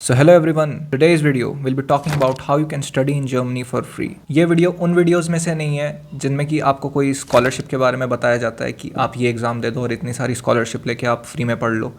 So hello everyone, today's video will be talking about how you can study in Germany for free. ये video उन videos में से नहीं है जिनमें कि आपको कोई स्कॉलरशिप के बारे में बताया जाता है कि आप ये एग्ज़ाम दे दो और इतनी सारी स्कॉलरशिप लेके आप फ्री में पढ़ लो,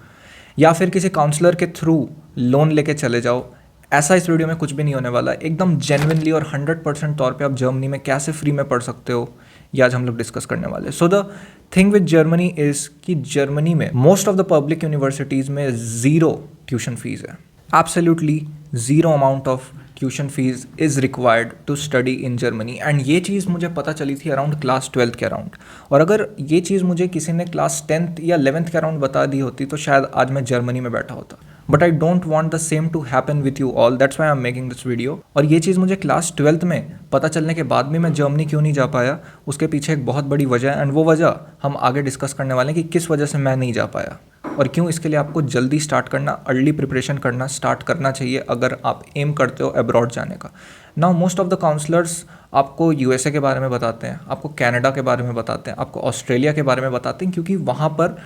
या फिर किसी काउंसलर के थ्रू लोन लेके चले जाओ। ऐसा इस वीडियो में कुछ भी नहीं होने वाला। एकदम जेन्युइनली और 100% तौर पे आप जर्मनी में कैसे फ्री में पढ़ सकते हो, ये आज हम लोग डिस्कस करने वाले। So the thing with Germany is कि जर्मनी में most of the public universities में ज़ीरो ट्यूशन फीस है। Absolutely zero amount of tuition fees is required to study in Germany, and ये चीज़ मुझे पता चली थी अराउंड क्लास 12th के अराउंड। और अगर ये चीज़ मुझे किसी ने क्लास 10th या 11th के अराउंड बता दी होती तो शायद आज मैं जर्मनी में बैठा होता। But I don't want the same to happen with you all, that's why I am making this video. और ये चीज़ मुझे क्लास 12th में पता चलने के बाद भी मैं जर्मनी क्यों नहीं जा पाया, उसके पीछे एक बहुत बड़ी वजह है, एंड वो वजह हम आगे डिस्कस करने वाले हैं कि किस वजह से मैं नहीं जा पाया और क्यों। इसके लिए आपको जल्दी स्टार्ट करना, अर्ली प्रिपरेशन करना स्टार्ट करना चाहिए अगर आप एम करते हो अब्रॉड जाने का। Now most of the counsellors आपको यूएसए के बारे में बताते हैं, आपको कनाडा के बारे में बताते हैं, आपको ऑस्ट्रेलिया के बारे में बताते हैं, क्योंकि वहाँ पर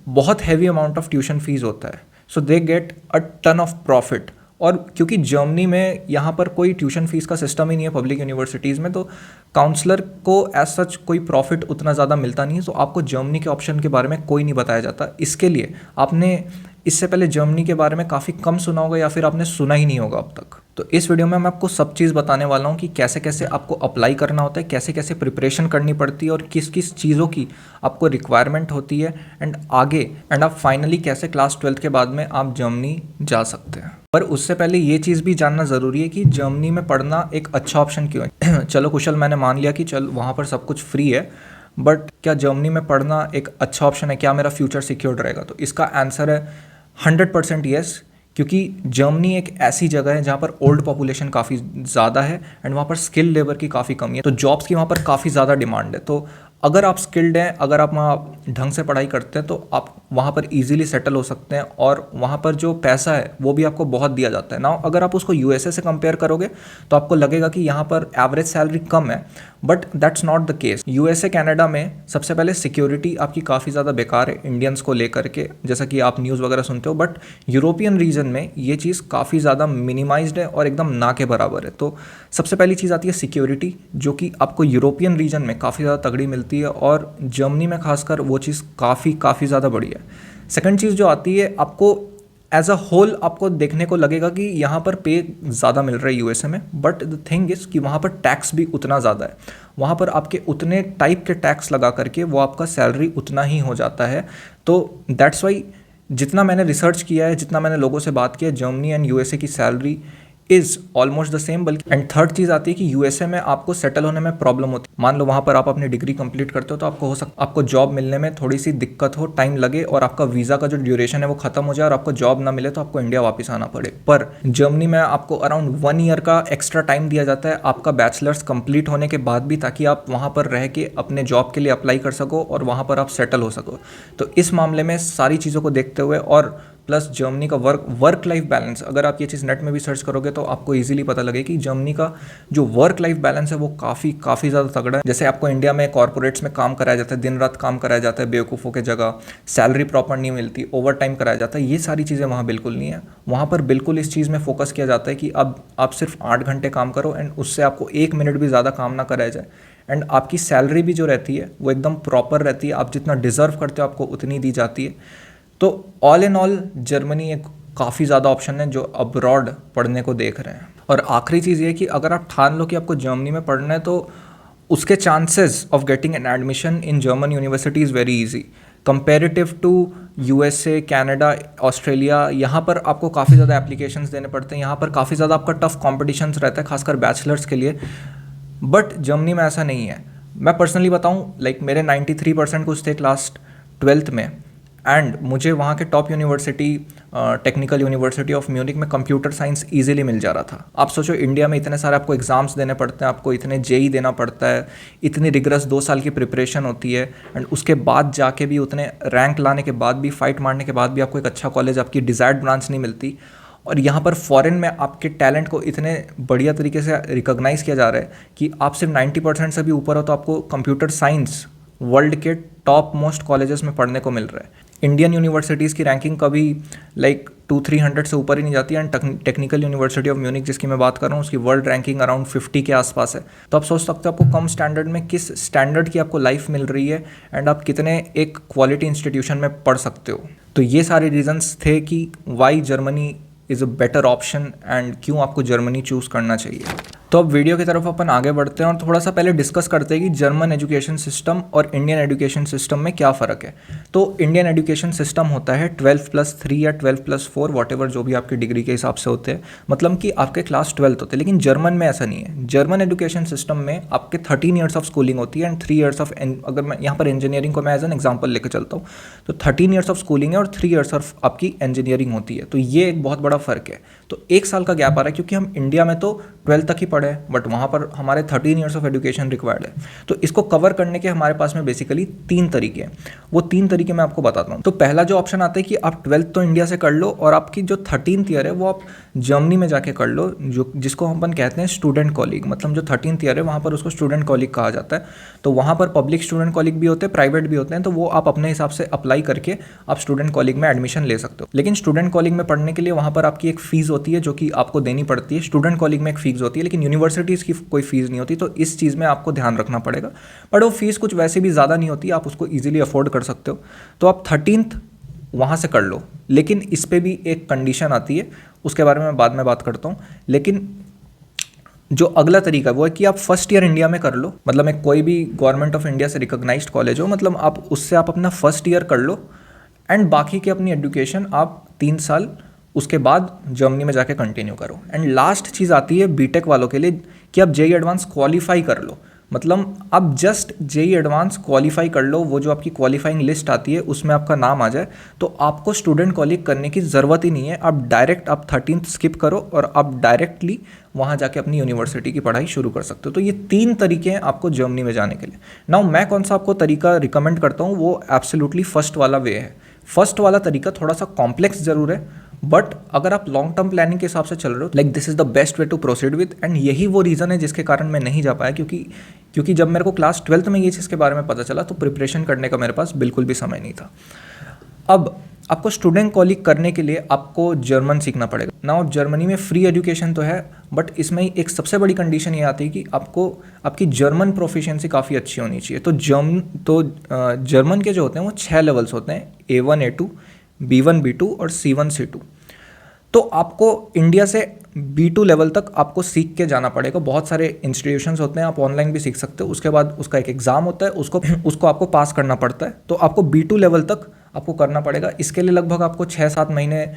बहुत heavy amount of tuition fees होता है। So they get a ton of profit. और क्योंकि जर्मनी में यहाँ पर कोई ट्यूशन फीस का सिस्टम ही नहीं है पब्लिक यूनिवर्सिटीज़ में, तो काउंसलर को एज सच कोई प्रॉफिट उतना ज़्यादा मिलता नहीं है। तो आपको जर्मनी के ऑप्शन के बारे में कोई नहीं बताया जाता। इसके लिए आपने इससे पहले जर्मनी के बारे में काफ़ी कम सुना होगा या फिर आपने सुना ही नहीं होगा अब तक। तो इस वीडियो में मैं आपको सब चीज़ बताने वाला हूँ कि कैसे कैसे आपको अप्लाई करना होता है, कैसे कैसे प्रिपरेशन करनी पड़ती है और किस किस चीज़ों की आपको रिक्वायरमेंट होती है, एंड आप फाइनली कैसे क्लास 12th के बाद में आप जर्मनी जा सकते हैं। पर उससे पहले ये चीज़ भी जानना ज़रूरी है कि जर्मनी में पढ़ना एक अच्छा ऑप्शन क्यों है। चलो कुशल, मैंने मान लिया कि चल वहाँ पर सब कुछ फ्री है, बट क्या जर्मनी में पढ़ना एक अच्छा ऑप्शन है? क्या मेरा फ्यूचर सिक्योर्ड रहेगा? तो इसका आंसर है 100% येस, क्योंकि जर्मनी एक ऐसी जगह है जहाँ पर ओल्ड पॉपुलेशन काफ़ी ज़्यादा है एंड वहाँ पर स्किल लेबर की काफ़ी कमी है। तो जॉब्स की वहाँ पर काफ़ी ज़्यादा डिमांड है। तो अगर आप स्किल्ड हैं, अगर आप वहाँ ढंग से पढ़ाई करते हैं, तो आप वहाँ पर इजीली सेटल हो सकते हैं और वहाँ पर जो पैसा है वो भी आपको बहुत दिया जाता है ना। अगर आप उसको यूएसए से कंपेयर करोगे तो आपको लगेगा कि यहाँ पर एवरेज सैलरी कम है, but that's not the case. USA Canada में सबसे पहले सिक्योरिटी आपकी काफ़ी ज़्यादा बेकार है इंडियंस को लेकर के, जैसा कि आप न्यूज़ वगैरह सुनते हो। बट यूरोपियन रीजन में ये चीज़ काफ़ी ज़्यादा मिनिमाइज्ड है और एकदम ना के बराबर है। तो सबसे पहली चीज़ आती है सिक्योरिटी, जो कि आपको यूरोपियन रीजन में काफ़ी ज़्यादा तगड़ी मिलती है और जर्मनी में खासकर वो चीज़ काफ़ी ज़्यादा बड़ी है। सेकंड चीज़ जो आती है, आपको एज अ होल आपको देखने को लगेगा कि यहाँ पर पे ज़्यादा मिल रहा है यूएसए में, बट द थिंग इज़ कि वहाँ पर टैक्स भी उतना ज़्यादा है। वहाँ पर आपके उतने टाइप के टैक्स लगा करके वो आपका सैलरी उतना ही हो जाता है। तो दैट्स वाई जितना मैंने रिसर्च किया है, जितना मैंने लोगों से बात किया, जर्मनी एंड यूएसए की salary is almost the same. बल्कि एंड थर्ड चीज़ आती है कि यूएसए में आपको सेटल होने में प्रॉब्लम होती है। मान लो वहाँ पर आप अपनी डिग्री कंप्लीट करते हो तो आपको जॉब मिलने में थोड़ी सी दिक्कत हो, टाइम लगे और आपका वीज़ा का जो ड्यूरेशन है वो खत्म हो जाए और आपको जॉब ना मिले तो आपको इंडिया वापस आना पड़े। पर जर्मनी में आपको अराउंड 1 ईयर का एक्स्ट्रा टाइम दिया जाता है आपका बैचलर्स कंप्लीट होने के बाद भी, ताकि आप वहाँ पर रह के अपने जॉब के लिए अप्लाई कर सको और वहाँ पर आप सेटल हो सको। तो इस मामले में सारी चीज़ों को देखते हुए और प्लस जर्मनी का वर्क लाइफ बैलेंस, अगर आप ये चीज़ नेट में भी सर्च करोगे तो आपको इजीली पता लगे कि जर्मनी का जो वर्क लाइफ बैलेंस है वो काफ़ी ज़्यादा तगड़ा है। जैसे आपको इंडिया में कॉर्पोरेट्स में काम कराया जाता है, दिन रात काम कराया जाता है बेवकूफ़ों के जगह, सैलरी प्रॉपर नहीं मिलती, ओवर टाइम कराया जाता है, ये सारी चीज़ें वहाँ बिल्कुल नहीं है। वहाँ पर बिल्कुल इस चीज़ में फोकस किया जाता है कि अब आप सिर्फ 8 घंटे काम करो एंड उससे आपको 1 मिनट भी ज़्यादा काम ना कराया जाए, एंड आपकी सैलरी भी जो रहती है वो एकदम प्रॉपर रहती है। आप जितना डिज़र्व करते हो आपको उतनी दी जाती है। तो ऑल इन ऑल जर्मनी एक काफ़ी ज़्यादा ऑप्शन है जो अब्रॉड पढ़ने को देख रहे हैं। और आखिरी चीज़ ये कि अगर आप ठान लो कि आपको जर्मनी में पढ़ना है तो उसके chances of getting an admission in German university is very easy comparative to USA, Canada, Australia. यहाँ पर आपको काफ़ी ज़्यादा एप्लीकेशंस देने पड़ते हैं, यहाँ पर काफ़ी ज़्यादा आपका टफ कॉम्पिटिशन्स रहता है, खासकर बैचलर्स के लिए। बट जर्मनी में ऐसा नहीं है। मैं पर्सनली बताऊँ, लाइक मेरे 93% कुछ थे क्लास 12th में, एंड मुझे वहाँ के top university technical university of Munich में कंप्यूटर साइंस इजीली मिल जा रहा था। आप सोचो इंडिया में इतने सारे आपको एग्जाम्स देने पड़ते हैं, आपको इतने जेई देना पड़ता है, इतनी रिगरस 2 साल की प्रिपरेशन होती है, एंड उसके बाद जाके भी उतने रैंक लाने के बाद भी, फाइट मारने के बाद भी आपको एक अच्छा कॉलेज, आपकी डिज़ायर्ड ब्रांच नहीं मिलती। और यहाँ पर फॉरेन में आपके टैलेंट को इतने बढ़िया तरीके से रिकॉग्नाइज़ किया जा रहा है कि आप सिर्फ 90% से भी ऊपर हो तो आपको कंप्यूटर साइंस वर्ल्ड के टॉप मोस्ट कॉलेजेस में पढ़ने को मिल रहा है। इंडियन यूनिवर्सिटीज़ की रैंकिंग कभी लाइक 200-300 से ऊपर ही नहीं जाती। And technical university of Munich जिसकी मैं बात कर रहा हूँ उसकी वर्ल्ड रैंकिंग अराउंड 50 के आसपास है। तो आप सोच सकते हो आपको कम स्टैंडर्ड में किस स्टैंडर्ड की आपको लाइफ मिल रही है एंड आप कितने एक क्वालिटी इंस्टीट्यूशन में पढ़ सकते हो। तो ये सारे रीजंस थे कि why Germany is a better option and क्यों आपको जर्मनी चूज़ करना चाहिए। तो अब वीडियो की तरफ अपन आगे बढ़ते हैं और थोड़ा सा पहले डिस्कस करते हैं कि जर्मन एजुकेशन सिस्टम और इंडियन एजुकेशन सिस्टम में क्या फ़र्क है। तो इंडियन एजुकेशन सिस्टम होता है 12+3 या 12+4 वॉटेवर जो भी आपकी डिग्री के हिसाब से होते हैं, मतलब कि आपके क्लास 12 होते हैं। लेकिन जर्मन में ऐसा नहीं है। जर्मन एजुकेशन सिस्टम में आपके 13 ईयर्स ऑफ स्कूलिंग होती है एंड 3 ईयर्स ऑफ, अगर मैं यहाँ पर इंजीनियरिंग को मैं एज एन एग्जाम्पल लेकर चलता हूँ तो 13 ईयर्स ऑफ स्कूलिंग है और 3 ईयर्स ऑफ आपकी इंजीनियरिंग होती है। तो ये एक बहुत बड़ा फ़र्क है। तो 1 साल का गैप आ रहा है क्योंकि हम इंडिया में तो 12 तक ही पढ़े हैं बट वहाँ पर हमारे 13 ईयर्स ऑफ एजुकेशन रिक्वायर्ड है। तो इसको कवर करने के हमारे पास में बेसिकली 3 तरीके हैं। वो 3 तरीके मैं आपको बताता हूँ। तो पहला जो ऑप्शन आता है कि आप 12th तो इंडिया से कर लो और आपकी जो 13th ईयर है वो आप जर्मनी में जाके कर लो, जो जिसको हम अपन कहते हैं स्टूडेंट कॉलेज। मतलब जो 13th ईयर है वहाँ पर उसको स्टूडेंट कॉलेज कहा जाता है। तो वहाँ पर पब्लिक स्टूडेंट कॉलेज भी होते हैं, प्राइवेट भी होते हैं। तो वो आप अपने हिसाब से अप्लाई करके आप स्टूडेंट कॉलेज में एडमिशन ले सकते हो। लेकिन स्टूडेंट कॉलेज में पढ़ने के लिए वहाँ पर आपकी एक फ़ीस होती है जो कि आपको देनी पड़ती है। स्टूडेंट कॉलेज में एक फ़ीस होती है लेकिन यूनिवर्सिटीज़ की कोई फ़ीस नहीं होती। तो इस चीज़ में आपको ध्यान रखना पड़ेगा। बट वो फ़ीस कुछ वैसे भी ज़्यादा नहीं होती, आप उसको ईजिली अफोर्ड कर सकते हो। तो आप 13th वहाँ से कर लो। लेकिन इस पर भी एक कंडीशन आती है, उसके बारे में बाद में बात करता हूँ। लेकिन जो अगला तरीका है वो है कि आप फर्स्ट ईयर इंडिया में कर लो। मतलब एक कोई भी गवर्नमेंट ऑफ इंडिया से रिकॉग्नाइज्ड कॉलेज हो, मतलब आप उससे आप अपना फर्स्ट ईयर कर लो एंड बाकी की अपनी एजुकेशन आप 3 साल उसके बाद जर्मनी में जाके कंटिन्यू करो। एंड लास्ट चीज़ आती है बीटेक वालों के लिए कि आप जेईई एडवांस क्वालिफाई कर लो। मतलब आप जस्ट जेईई एडवांस क्वालिफाई कर लो, वो जो आपकी क्वालिफाइंग लिस्ट आती है उसमें आपका नाम आ जाए तो आपको स्टूडेंट कॉलेज करने की ज़रूरत ही नहीं है। आप डायरेक्ट आप 13th स्किप करो और आप डायरेक्टली वहाँ जाके अपनी यूनिवर्सिटी की पढ़ाई शुरू कर सकते हो। तो ये 3 तरीके हैं आपको जर्मनी में जाने के लिए। नाउ मैं कौन सा आपको तरीका रिकमेंड करता हूँ, वो एब्सोल्युटली फर्स्ट वाला वे है। फर्स्ट वाला तरीका थोड़ा सा कॉम्प्लेक्स ज़रूर है बट अगर आप लॉन्ग टर्म प्लानिंग के हिसाब से चल रहे हो like this is the best way to proceed with. And यही वो रीज़न है जिसके कारण मैं नहीं जा पाया, क्योंकि जब मेरे को क्लास 12th में ये चीज़ के बारे में पता चला तो प्रिपरेशन करने का मेरे पास बिल्कुल भी समय नहीं था। अब आपको स्टूडेंट कॉलेज करने के लिए आपको जर्मन सीखना पड़ेगा ना। जर्मनी में फ्री एजुकेशन तो है बट इसमें एक सबसे बड़ी कंडीशन ये आती है कि आपको आपकी जर्मन प्रोफिशिएंसी काफ़ी अच्छी होनी चाहिए। तो जर्मन के जो होते हैं वो 6 लेवल्स होते हैं, A1 A2 B1 B2 और C1 C2। तो आपको इंडिया से B2 लेवल तक आपको सीख के जाना पड़ेगा। बहुत सारे इंस्टीट्यूशंस होते हैं, आप ऑनलाइन भी सीख सकते हो। उसके बाद उसका एक एग्ज़ाम होता है, उसको आपको पास करना पड़ता है। तो आपको B2 लेवल तक आपको करना पड़ेगा। इसके लिए लगभग आपको 6-7 महीने,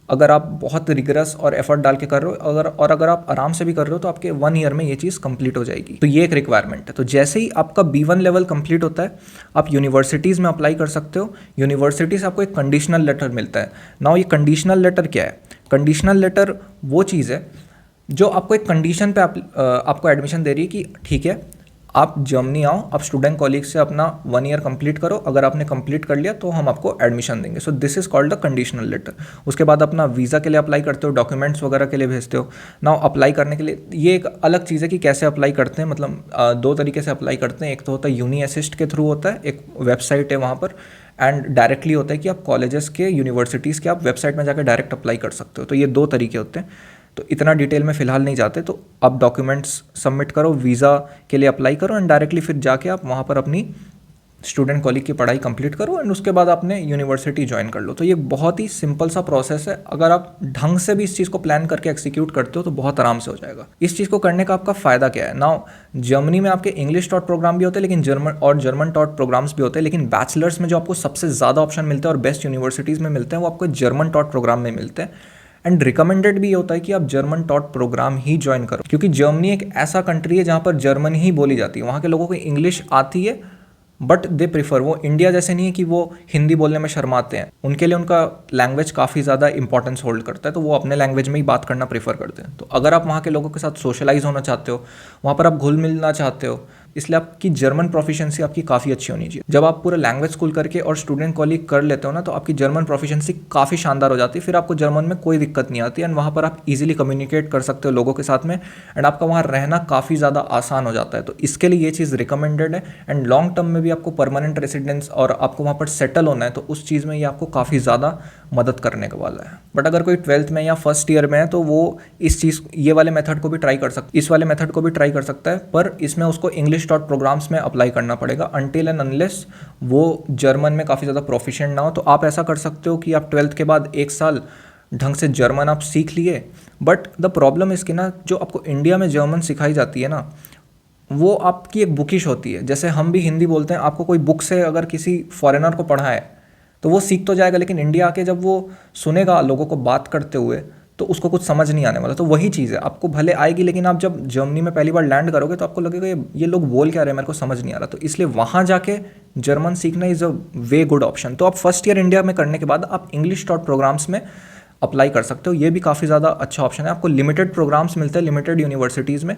अगर आप बहुत रिगरस और एफर्ट डाल के कर रहे हो अगर आप आराम से भी कर रहे हो तो आपके 1 ईयर में ये चीज़ कंप्लीट हो जाएगी। तो ये एक रिक्वायरमेंट है। तो जैसे ही आपका B1 लेवल कंप्लीट होता है आप यूनिवर्सिटीज़ में अप्लाई कर सकते हो। यूनिवर्सिटी से आपको एक कंडीशनल लेटर मिलता है। नाउ ये कंडीशनल लेटर क्या है? कंडीशनल लेटर वो चीज़ है जो आपको एक कंडीशन पे आपको एडमिशन दे रही है कि ठीक है आप जर्मनी आओ, आप स्टूडेंट कॉलेज से अपना 1 ईयर कंप्लीट करो। अगर आपने कंप्लीट कर लिया तो हम आपको एडमिशन देंगे। So this is called a conditional letter. उसके बाद अपना वीज़ा के लिए अप्लाई करते हो, डॉक्यूमेंट्स वगैरह के लिए भेजते हो। नाउ अप्लाई करने के लिए ये एक अलग चीज़ है कि कैसे अप्लाई करते हैं। मतलब 2 तरीके से अप्लाई करते हैं। एक तो होता है यूनी असिस्ट के थ्रू होता है, एक वेबसाइट है वहाँ पर, एंड डायरेक्टली होता है कि आप कॉलेजेस के यूनिवर्सिटीज़ के आप वेबसाइट में जाकर डायरेक्ट अप्लाई कर सकते हो। तो ये 2 तरीके होते हैं। तो इतना डिटेल में फ़िलहाल नहीं जाते। तो आप डॉक्यूमेंट्स सबमिट करो, वीज़ा के लिए अप्लाई करो एंड डायरेक्टली फिर जाके आप वहाँ पर अपनी स्टूडेंट कॉलेज की पढ़ाई कंप्लीट करो एंड उसके बाद आपने यूनिवर्सिटी ज्वाइन कर लो। तो ये बहुत ही सिंपल सा प्रोसेस है। अगर आप ढंग से भी इस चीज़ को प्लान करके एक्सिक्यूट करते हो तो बहुत आराम से हो जाएगा। इस चीज़ को करने का आपका फ़ायदा क्या है? नाउ जर्मनी में आपके इंग्लिश टॉट प्रोग्राम भी होते हैं लेकिन जर्मन टॉट प्रोग्राम्स भी होते हैं। लेकिन बैचलर्स में जो आपको सबसे ज़्यादा ऑप्शन मिलते हैं और बेस्ट यूनिवर्सिटीज़ में मिलते हैं वो आपको जर्मन टॉट प्रोग्राम में मिलते हैं। एंड रिकमेंडेड भी ये होता है कि आप जर्मन टॉट प्रोग्राम ही ज्वाइन करो, क्योंकि जर्मनी एक ऐसा कंट्री है जहाँ पर जर्मन ही बोली जाती है। वहाँ के लोगों को इंग्लिश आती है बट दे प्रीफर, वो इंडिया जैसे नहीं है कि वो हिंदी बोलने में शर्माते हैं। उनके लिए उनका लैंग्वेज काफ़ी ज़्यादा इंपॉर्टेंस होल्ड करता है, तो वो अपने लैंग्वेज में ही बात करना प्रेफर करते हैं। तो अगर आप वहाँ के लोगों के साथ सोशलाइज होना चाहते हो, वहाँ पर आप घुल मिलना चाहते हो, इसलिए आपकी जर्मन प्रोफिशिएंसी आपकी काफ़ी अच्छी होनी चाहिए। जब आप पूरा लैंग्वेज स्कूल करके और स्टूडेंट कॉलीग कर लेते हो ना, तो आपकी जर्मन प्रोफिशिएंसी काफ़ी शानदार हो जाती है। फिर आपको जर्मन में कोई दिक्कत नहीं आती एंड वहाँ पर आप इजीली कम्युनिकेट कर सकते हो लोगों के साथ में एंड आपका वहाँ रहना काफ़ी ज़्यादा आसान हो जाता है। तो इसके लिए ये चीज़ रिकमेंडेड है एंड लॉन्ग टर्म में भी आपको परमानेंट रेसिडेंस और आपको वहाँ पर सेटल होना है, तो उस चीज़ में ये आपको काफ़ी ज़्यादा मदद करने का वाला है। बट अगर कोई 12th में या फर्स्ट ईयर में है तो वो इस चीज़ ये वाले मेथड को भी ट्राई कर सकता है, इस वाले मेथड को भी ट्राई कर सकता है, पर इसमें उसको इंग्लिश डॉट प्रोग्राम्स में अप्लाई करना पड़ेगा अनटिल एंड अनलेस वो जर्मन में काफ़ी ज़्यादा प्रोफिशिएंट ना हो। तो आप ऐसा कर सकते हो कि आप 12th के बाद 1 साल ढंग से जर्मन आप सीख लिए। बट द प्रॉब्लम इसकी ना, जो आपको इंडिया में जर्मन सिखाई जाती है ना, वो आपकी एक बुकिश होती है। जैसे हम भी हिंदी बोलते हैं, आपको कोई बुक से अगर किसी फॉरेनर को पढ़ा है तो वो सीख तो जाएगा, लेकिन इंडिया आके जब वो सुनेगा लोगों को बात करते हुए तो उसको कुछ समझ नहीं आने वाला। तो वही चीज़ है, आपको भले आएगी लेकिन आप जब जर्मनी में पहली बार लैंड करोगे तो आपको लगेगा ये लोग बोल क्या रहे हैं, मेरे को समझ नहीं आ रहा। तो इसलिए वहाँ जाके जर्मन सीखना is a way good option. तो आप फर्स्ट ईयर इंडिया में करने के बाद आप इंग्लिश डॉट प्रोग्राम्स में अप्लाई कर सकते हो। ये भी काफ़ी ज़्यादा अच्छा ऑप्शन है। आपको लिमिटेड प्रोग्राम्स मिलते हैं लिमिटेड यूनिवर्सिटीज़ में,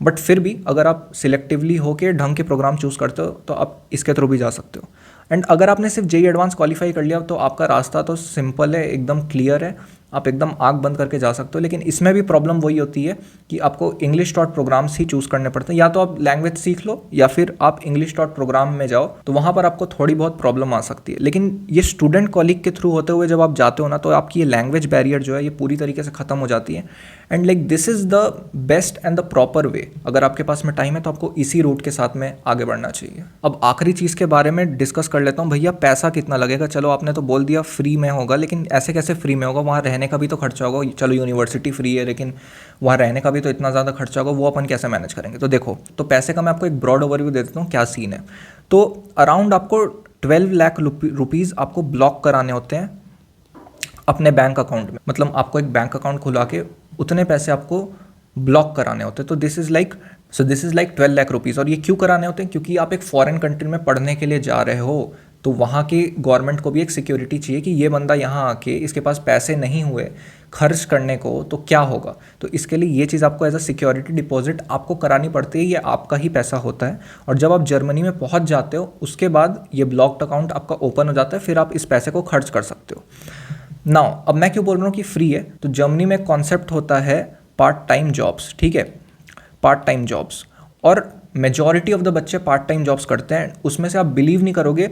बट फिर भी अगर आप सिलेक्टिवली होके ढंग के प्रोग्राम चूज़ करते हो तो आप इसके थ्रू भी जा सकते हो। एंड अगर आपने सिर्फ जेईई एडवांस क्वालिफाई कर लिया तो आपका रास्ता तो सिंपल है, एकदम क्लियर है, आप एकदम आँख बंद करके जा सकते हो। लेकिन इसमें भी प्रॉब्लम वही होती है कि आपको इंग्लिश डॉट प्रोग्राम्स ही चूज़ करने पड़ते हैं। या तो आप लैंग्वेज सीख लो या फिर आप इंग्लिश डॉट प्रोग्राम में जाओ, तो वहाँ पर आपको थोड़ी बहुत प्रॉब्लम आ सकती है। लेकिन ये स्टूडेंट कॉलीग के थ्रू होते हुए जब आप जाते हो ना, तो आपकी ये लैंग्वेज बैरियर जो है ये पूरी तरीके से ख़त्म हो जाती है। And like this is the best and the proper way. अगर आपके पास में टाइम है तो आपको इसी रूट के साथ में आगे बढ़ना चाहिए। अब आखिरी चीज़ के बारे में डिस्कस कर लेता हूँ। भैया पैसा कितना लगेगा? चलो आपने तो बोल दिया फ्री में होगा, लेकिन ऐसे कैसे फ्री में होगा? वहाँ रहने का भी तो खर्चा होगा। चलो यूनिवर्सिटी फ्री है, लेकिन वहाँ रहने का भी तो इतना ज़्यादा खर्चा होगा, वो अपन कैसे मैनेज करेंगे? तो देखो, तो पैसे का मैं आपको एक ब्रॉड ओवरव्यू दे देता हूँ क्या सीन है। तो अराउंड आपको 12 लाख रुपीज़ आपको ब्लॉक कराने होते हैं अपने बैंक अकाउंट में। मतलब आपको एक बैंक अकाउंट खुला के उतने पैसे आपको ब्लॉक कराने होते हैं। तो this is like 12 lakh rupees. और ये क्यों कराने होते हैं? क्योंकि आप एक फॉरेन कंट्री में पढ़ने के लिए जा रहे हो, तो वहाँ की गवर्नमेंट को भी एक सिक्योरिटी चाहिए कि ये बंदा यहाँ आके इसके पास पैसे नहीं हुए खर्च करने को तो क्या होगा। तो इसके लिए ये चीज़ आपको एज अ सिक्योरिटी डिपॉजिट आपको करानी पड़ती है। ये आपका ही पैसा होता है और जब आप जर्मनी में पहुँच जाते हो उसके बाद ये ब्लॉक्ड अकाउंट आपका ओपन हो जाता है, फिर आप इस पैसे को खर्च कर सकते हो। नाउ अब मैं क्यों बोल रहा हूँ कि फ्री है? तो जर्मनी में कॉन्सेप्ट होता है पार्ट टाइम जॉब्स, ठीक है, पार्ट टाइम जॉब्स। और मेजॉरिटी ऑफ द बच्चे पार्ट टाइम जॉब्स करते हैं। उसमें से आप बिलीव नहीं करोगे,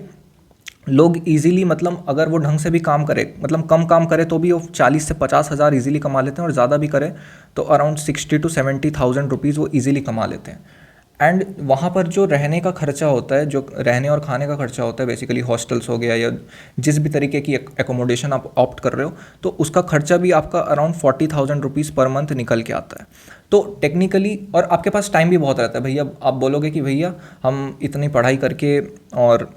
लोग इजीली, मतलब अगर वो ढंग से भी काम करे, मतलब कम काम करे तो भी वो 40 से 50 हज़ार ईजिली कमा लेते हैं, और ज़्यादा भी करे तो अराउंड 60 to 70,000 रुपीज़ वो ईजिली कमा लेते हैं। एंड वहाँ पर जो रहने का खर्चा होता है, जो रहने और खाने का खर्चा होता है, बेसिकली हॉस्टल्स हो गया या जिस भी तरीके की एकोमोडेशन आप ऑप्ट कर रहे हो, तो उसका खर्चा भी आपका अराउंड 40,000 रुपीज़ पर मंथ निकल के आता है। तो टेक्निकली, और आपके पास टाइम भी बहुत रहता है। भैया आप बोलोगे कि भैया हम इतनी पढ़ाई करके और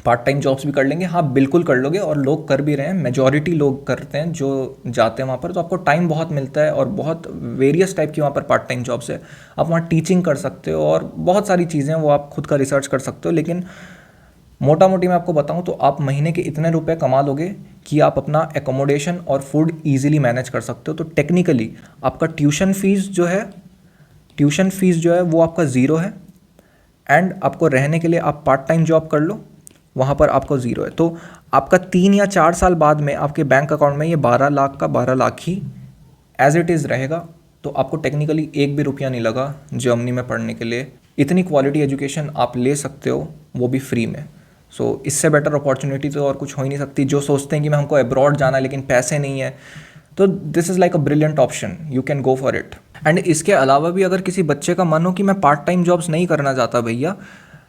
पार्ट टाइम जॉब्स भी कर लेंगे। हाँ बिल्कुल कर लोगे, और लोग कर भी रहे हैं, मेजॉरिटी लोग करते हैं जो जाते हैं वहाँ पर। तो आपको टाइम बहुत मिलता है और बहुत वेरियस टाइप की वहाँ पर पार्ट टाइम जॉब्स है। आप वहाँ टीचिंग कर सकते हो और बहुत सारी चीज़ें वो आप खुद का रिसर्च कर सकते हो। लेकिन मोटा मोटी मैं आपको बताऊँ तो आप महीने के इतने रुपए कमा लोगे कि आप अपना एकोमोडेशन और फूड ईजिली मैनेज कर सकते हो। तो टेक्निकली आपका ट्यूशन फीस जो है वो आपका ज़ीरो है, एंड आपको रहने के लिए आप पार्ट टाइम जॉब कर लो, वहाँ पर आपको ज़ीरो है। तो आपका 3 या 4 साल बाद में आपके बैंक अकाउंट में ये 12 लाख का 12 लाख ही एज इट इज़ रहेगा। तो आपको टेक्निकली एक भी रुपया नहीं लगा जर्मनी में पढ़ने के लिए। इतनी क्वालिटी एजुकेशन आप ले सकते हो, वो भी फ्री में। सो इससे बेटर अपॉर्चुनिटी तो और कुछ हो ही नहीं सकती। जो सोचते हैं कि मैं हमको अब्रॉड जाना है लेकिन पैसे नहीं है, तो this is like a brilliant option, you can go for it. And इसके अलावा भी अगर किसी बच्चे का मन हो कि मैं पार्ट टाइम जॉब्स नहीं करना चाहता भैया,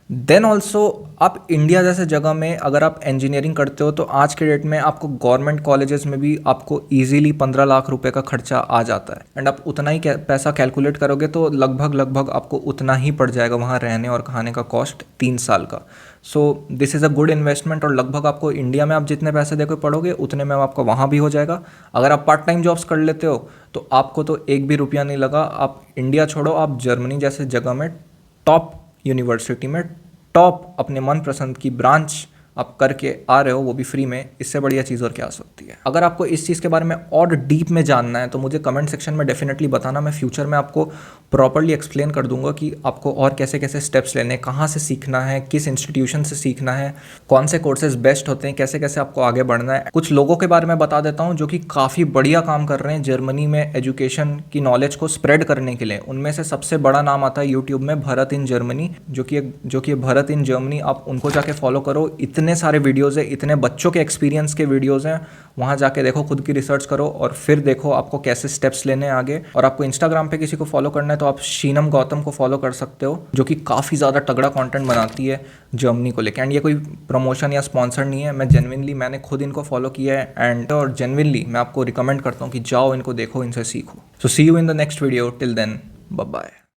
देन ऑल्सो आप इंडिया जैसे जगह में अगर आप इंजीनियरिंग करते हो तो आज के डेट में आपको गवर्नमेंट कॉलेजेस में भी आपको इजीली 15 लाख रुपए का खर्चा आ जाता है। एंड आप उतना ही पैसा कैलकुलेट करोगे तो लगभग आपको उतना ही पड़ जाएगा वहाँ रहने और खाने का कॉस्ट 3 साल का। सो this is a good investment, और लगभग आपको इंडिया में आप जितने पैसे देकर पढ़ोगे उतने में आपका वहाँ भी हो जाएगा। अगर आप पार्ट टाइम जॉब्स कर लेते हो तो आपको तो एक भी रुपया नहीं लगा। आप इंडिया छोड़ो, आप जर्मनी जैसे जगह में टॉप यूनिवर्सिटी में टॉप अपने मनपसंद की ब्रांच आप करके आ रहे हो, वो भी फ्री में, इससे बढ़िया चीज़ और क्या हो सकती है। अगर आपको इस चीज़ के बारे में और डीप में जानना है तो मुझे कमेंट सेक्शन में डेफिनेटली बताना। मैं फ्यूचर में आपको प्रॉपर्ली एक्सप्लेन कर दूंगा कि आपको और कैसे कैसे स्टेप्स लेने, कहाँ से सीखना है, किस इंस्टीट्यूशन से सीखना है, कौन से कोर्सेज बेस्ट होते हैं, कैसे कैसे आपको आगे बढ़ना है। कुछ लोगों के बारे में बता देता हूँ जो कि काफ़ी बढ़िया काम कर रहे हैं जर्मनी में एजुकेशन की नॉलेज को स्प्रेड करने के लिए। उनमें से सबसे बड़ा नाम आता है यूट्यूब में भारत इन जर्मनी, जो कि भारत इन जर्मनी। आप उनको जाके फॉलो करो, इतने सारे वीडियोज़ है, इतने बच्चों के एक्सपीरियंस के वीडियोज़ हैं, वहाँ जाके देखो, खुद की रिसर्च करो और फिर देखो आपको कैसे स्टेप्स लेने हैं आगे। और आपको इंस्टाग्राम पे किसी को फॉलो करना है तो आप शीनम गौतम को फॉलो कर सकते हो, जो कि काफ़ी ज़्यादा तगड़ा कंटेंट बनाती है जर्मनी को लेकर। एंड ये कोई प्रमोशन या स्पॉन्सर नहीं है, मैं जेन्युइनली, मैंने खुद इनको फॉलो किया है एंड और जेन्युइनली मैं आपको रिकमेंड करता हूँ कि जाओ, इनको देखो, इनसे सीखो। So see you in the next video, till then bye bye.